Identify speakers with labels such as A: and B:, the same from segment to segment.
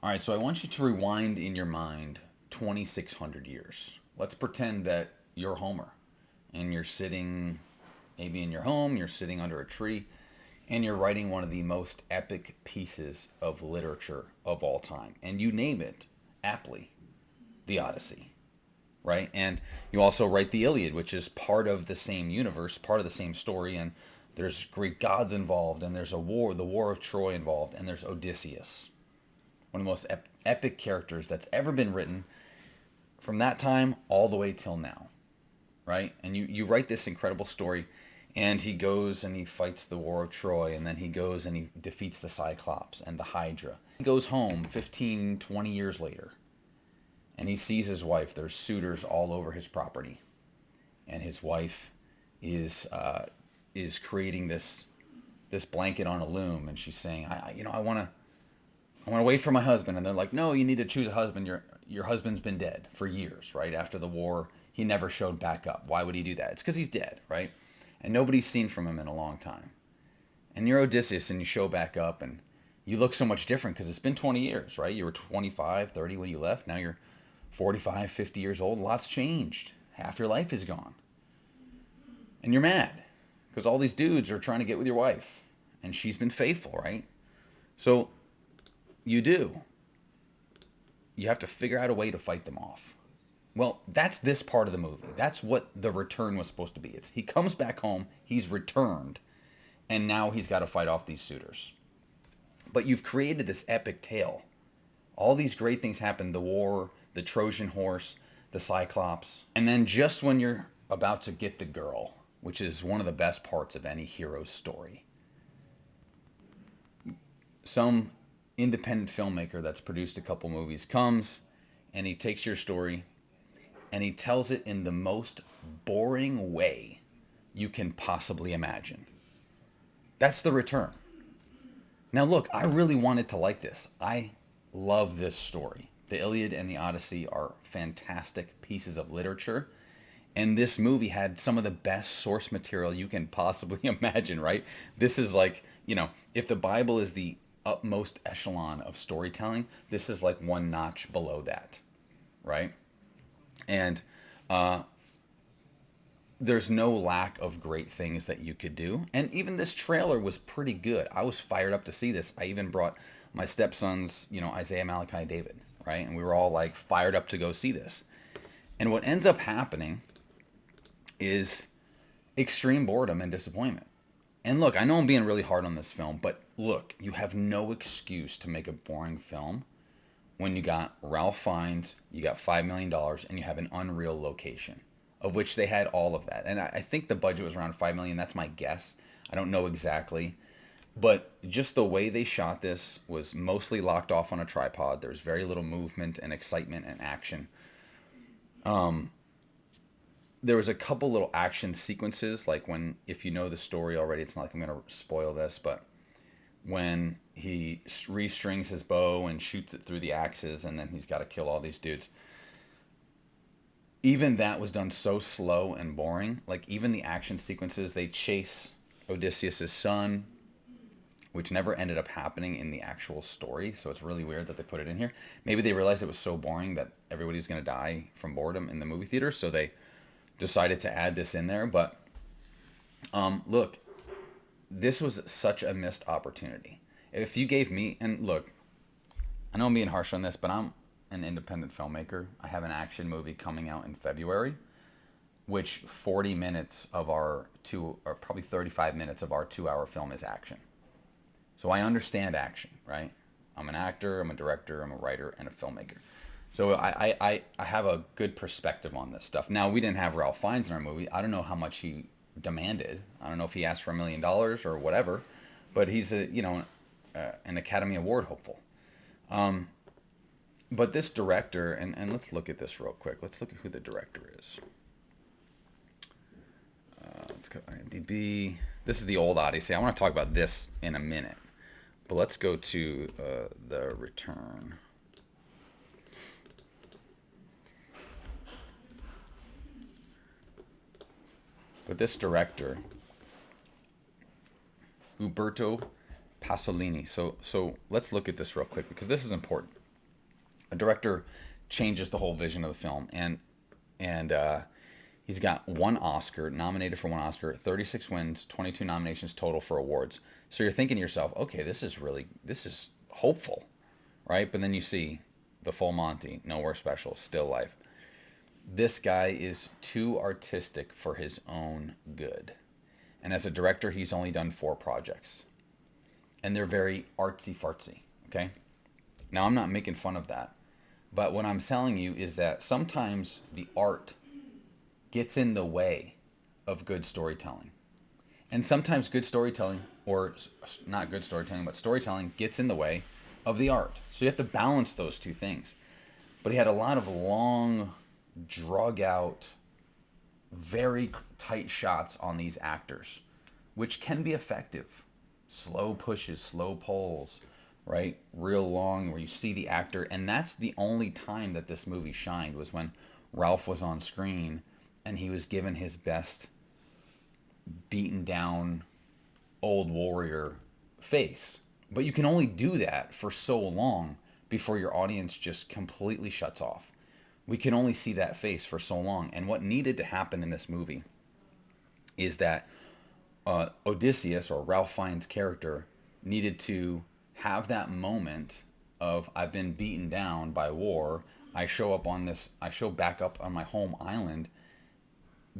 A: All right, so I want you to rewind in your mind 2,600 years. Let's pretend that you're Homer and you're sitting maybe in your home, you're sitting under a tree, and you're writing one of the most epic pieces of literature of all time. And you name it aptly the Odyssey, right? And you also write the Iliad, which is part of the same universe, part of the same story, and there's Greek gods involved, and there's a war, the War of Troy involved, and there's Odysseus, one of the most epic characters that's ever been written from that time all the way till now, right? And you write this incredible story, and he goes and he fights the War of Troy, and then he goes and he defeats the Cyclops and the Hydra. He goes home 15, 20 years later, and he sees his wife. There's suitors all over his property, and his wife is creating this blanket on a loom, and she's saying, I want to wait for my husband. And they're like, no, you need to choose a husband. Your husband's been dead for years, right? After the war, he never showed back up. Why would he do that? It's because he's dead, right? And nobody's seen from him in a long time. And you're Odysseus, and you show back up, and you look so much different because it's been 20 years, right? You were 25, 30 when you left. Now you're 45, 50 years old. Lots changed. Half your life is gone. And you're mad because all these dudes are trying to get with your wife, and she's been faithful, right? So you do. You have to figure out a way to fight them off. Well, that's this part of the movie. That's what the return was supposed to be. He comes back home, he's returned, and now he's got to fight off these suitors. But you've created this epic tale. All these great things happen, the war, the Trojan horse, the Cyclops, and then just when you're about to get the girl, which is one of the best parts of any hero's story, some independent filmmaker that's produced a couple movies comes and he takes your story and he tells it in the most boring way you can possibly imagine. That's the return. Now look, I really wanted to like this. I love this story. The Iliad and the Odyssey are fantastic pieces of literature. And this movie had some of the best source material you can possibly imagine, right? This is like, if the Bible is the utmost echelon of storytelling, this is like one notch below that, right? And there's no lack of great things that you could do. And even this trailer was pretty good. I was fired up to see this. I even brought my stepsons, Isaiah, Malachi, David, right? And we were all like fired up to go see this. And what ends up happening is extreme boredom and disappointment. And look, I know I'm being really hard on this film, but look, you have no excuse to make a boring film when you got Ralph Fiennes, you got $5 million, dollars, and you have an unreal location, of which they had all of that. And I think the budget was around $5 million. That's my guess. I don't know exactly. But just the way they shot this was mostly locked off on a tripod. There's very little movement and excitement and action. There was a couple little action sequences, like when, if you know the story already, it's not like I'm going to spoil this, but when he restrings his bow and shoots it through the axes, and then he's got to kill all these dudes. Even that was done so slow and boring. Like even the action sequences, they chase Odysseus' son, which never ended up happening in the actual story. So it's really weird that they put it in here. Maybe they realized it was so boring that everybody was going to die from boredom in the movie theater, so they decided to add this in there. But look, this was such a missed opportunity. If you gave me, and look, I know I'm being harsh on this, but I'm an independent filmmaker. I have an action movie coming out in February, which 40 minutes of our or probably 35 minutes of our 2-hour film is action. So I understand action, right? I'm an actor, I'm a director, I'm a writer, and a filmmaker. So I have a good perspective on this stuff. Now, we didn't have Ralph Fiennes in our movie. I don't know how much he demanded. I don't know if he asked for $1 million or whatever, but he's an Academy Award hopeful. But this director, and let's look at this real quick. Let's look at who the director is. Let's go IMDb. This is the old Odyssey. I want to talk about this in a minute, but let's go to The Return. But this director, Uberto Pasolini. So let's look at this real quick because this is important. A director changes the whole vision of the film, and he's got one Oscar, nominated for one Oscar, 36 wins, 22 nominations total for awards. So you're thinking to yourself, okay, this is hopeful, right? But then you see The Full Monty, Nowhere Special, Still Life. This guy is too artistic for his own good. And as a director, he's only done 4 projects. And they're very artsy fartsy, okay? Now, I'm not making fun of that. But what I'm telling you is that sometimes the art gets in the way of good storytelling. And sometimes good storytelling, or not good storytelling, but storytelling gets in the way of the art. So you have to balance those two things. But he had a lot of long, drug out, very tight shots on these actors, which can be effective. Slow pushes, slow pulls, right? Real long, where you see the actor. And that's the only time that this movie shined, was when Ralph was on screen and he was given his best beaten down old warrior face. But you can only do that for so long before your audience just completely shuts off. We can only see that face for so long. And what needed to happen in this movie is that Odysseus, or Ralph Fiennes' character, needed to have that moment of, I've been beaten down by war. I show back up on my home island,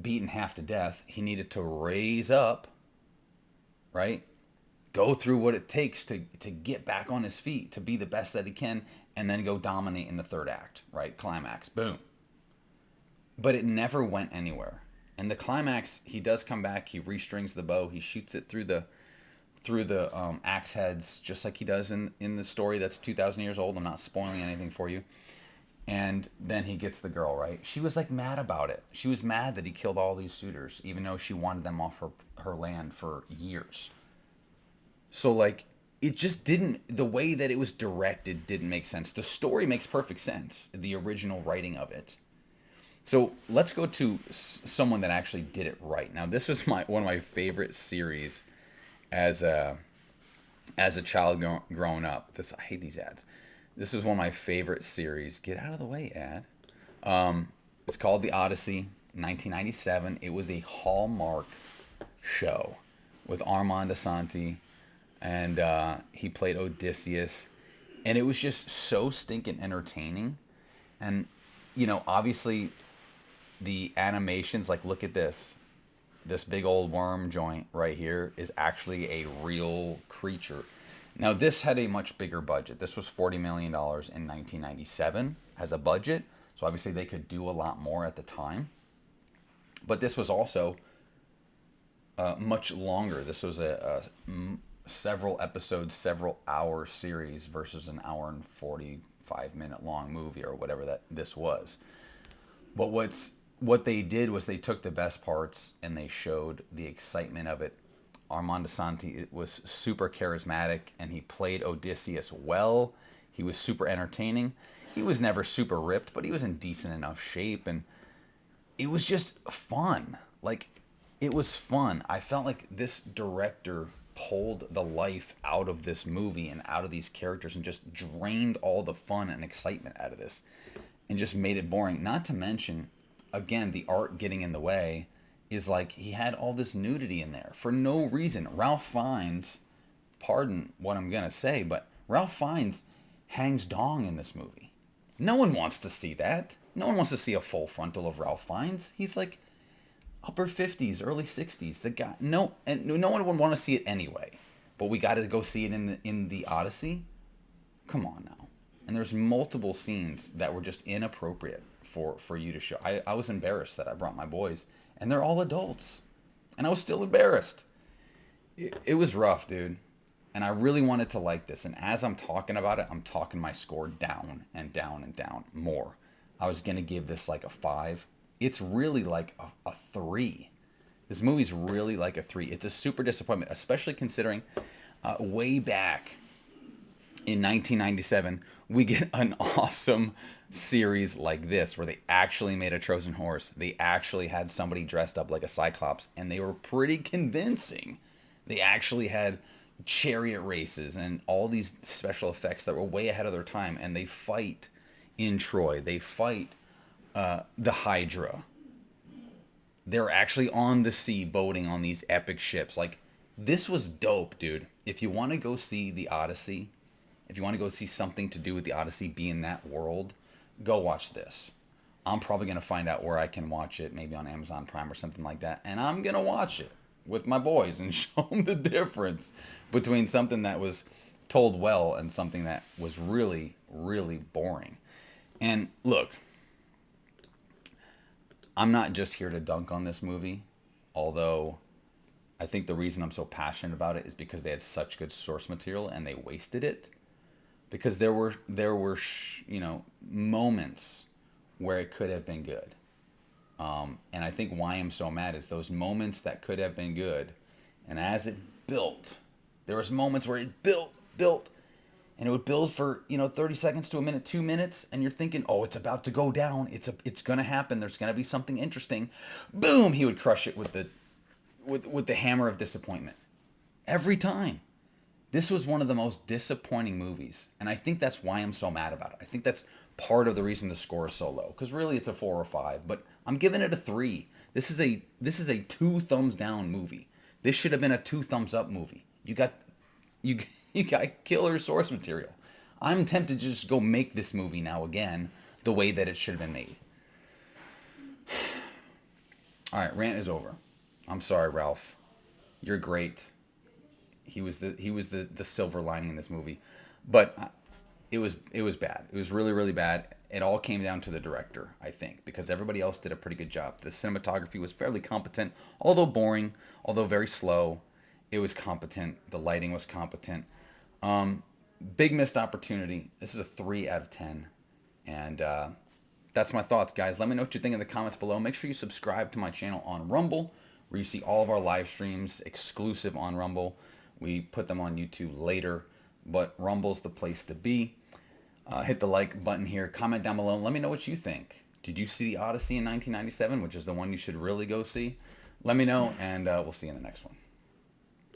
A: beaten half to death. He needed to raise up, right? Go through what it takes to get back on his feet, to be the best that he can, and then go dominate in the third act, right? Climax, boom. But it never went anywhere. And the climax, he does come back. He restrings the bow. He shoots it through the axe heads, just like he does in the story that's 2,000 years old. I'm not spoiling anything for you. And then he gets the girl, right? She was like mad about it. She was mad that he killed all these suitors, even though she wanted them off her land for years. So like, it just didn't, the way that it was directed didn't make sense. The story makes perfect sense, the original writing of it. So let's go to someone that actually did it right. Now, this was one of my favorite series as a child growing up. I hate these ads. This is one of my favorite series. Get out of the way, ad. It's called The Odyssey, 1997. It was a Hallmark show with Armand Asante, and he played Odysseus, and it was just so stinking entertaining. And obviously the animations, like, look at this big old worm joint right here is actually a real creature. Now, this had a much bigger budget. This was $40 million in 1997 as a budget, so obviously they could do a lot more at the time. But this was also much longer. This was a several episodes, several hour series versus an hour and 45-minute long movie, or whatever this was. But what they did was they took the best parts and they showed the excitement of it. Armand Asante was super charismatic, and he played Odysseus well. He was super entertaining. He was never super ripped, but he was in decent enough shape, and it was just fun. Like, it was fun. I felt like this director pulled the life out of this movie and out of these characters and just drained all the fun and excitement out of this and just made it boring. Not to mention, again, the art getting in the way is like, he had all this nudity in there for no reason. Ralph Fiennes, pardon what I'm going to say, but Ralph Fiennes hangs dong in this movie. No one wants to see that. No one wants to see a full frontal of Ralph Fiennes. He's like upper 50s, early 60s. The guy, and no one would want to see it anyway. But we got to go see it in the Odyssey. Come on now. And there's multiple scenes that were just inappropriate for you to show. I was embarrassed that I brought my boys, and they're all adults, and I was still embarrassed. It was rough, dude. And I really wanted to like this. And as I'm talking about it, I'm talking my score down and down and down more. I was going to give this like a 5. It's really like a 3. This movie's really like a 3. It's a super disappointment, especially considering way back in 1997, we get an awesome series like this where they actually made a Trojan horse. They actually had somebody dressed up like a Cyclops, and they were pretty convincing. They actually had chariot races and all these special effects that were way ahead of their time, and they fight in Troy. They fight the Hydra. They're actually on the sea boating on these epic ships. Like, this was dope, dude. If you want to go see the Odyssey, if you want to go see something to do with the Odyssey, be in that world, go watch this. I'm probably going to find out where I can watch it, maybe on Amazon Prime or something like that. And I'm going to watch it with my boys and show them the difference between something that was told well and something that was really, really boring. And look, I'm not just here to dunk on this movie, although I think the reason I'm so passionate about it is because they had such good source material and they wasted it. Because there were moments where it could have been good. And I think why I'm so mad is those moments that could have been good, and as it built, there was moments where it built, and it would build for 30 seconds to a minute, 2 minutes, and you're thinking, oh, it's about to go down, it's gonna happen, there's gonna be something interesting. Boom! He would crush it with the hammer of disappointment every time. This was one of the most disappointing movies, and I think that's why I'm so mad about it. I think that's part of the reason the score is so low, because really it's a 4 or 5, but I'm giving it a 3. This is a 2 thumbs down movie. This should have been a 2 thumbs up movie. You you got killer source material. I'm tempted to just go make this movie now again the way that it should have been made. All right, rant is over. I'm sorry, Ralph. You're great. He was the silver lining in this movie, but it was bad. It was really, really bad. It all came down to the director, I think, because everybody else did a pretty good job. The cinematography was fairly competent, although boring, although very slow. It was competent. The lighting was competent. Big missed opportunity. This is a 3 out of 10, and that's my thoughts, guys. Let me know what you think in the comments below. Make sure you subscribe to my channel on Rumble, where you see all of our live streams exclusive on Rumble. We put them on YouTube later, but Rumble's the place to be. Hit the like button here. Comment down below and let me know what you think. Did you see the Odyssey in 1997, which is the one you should really go see? Let me know, and we'll see you in the next one.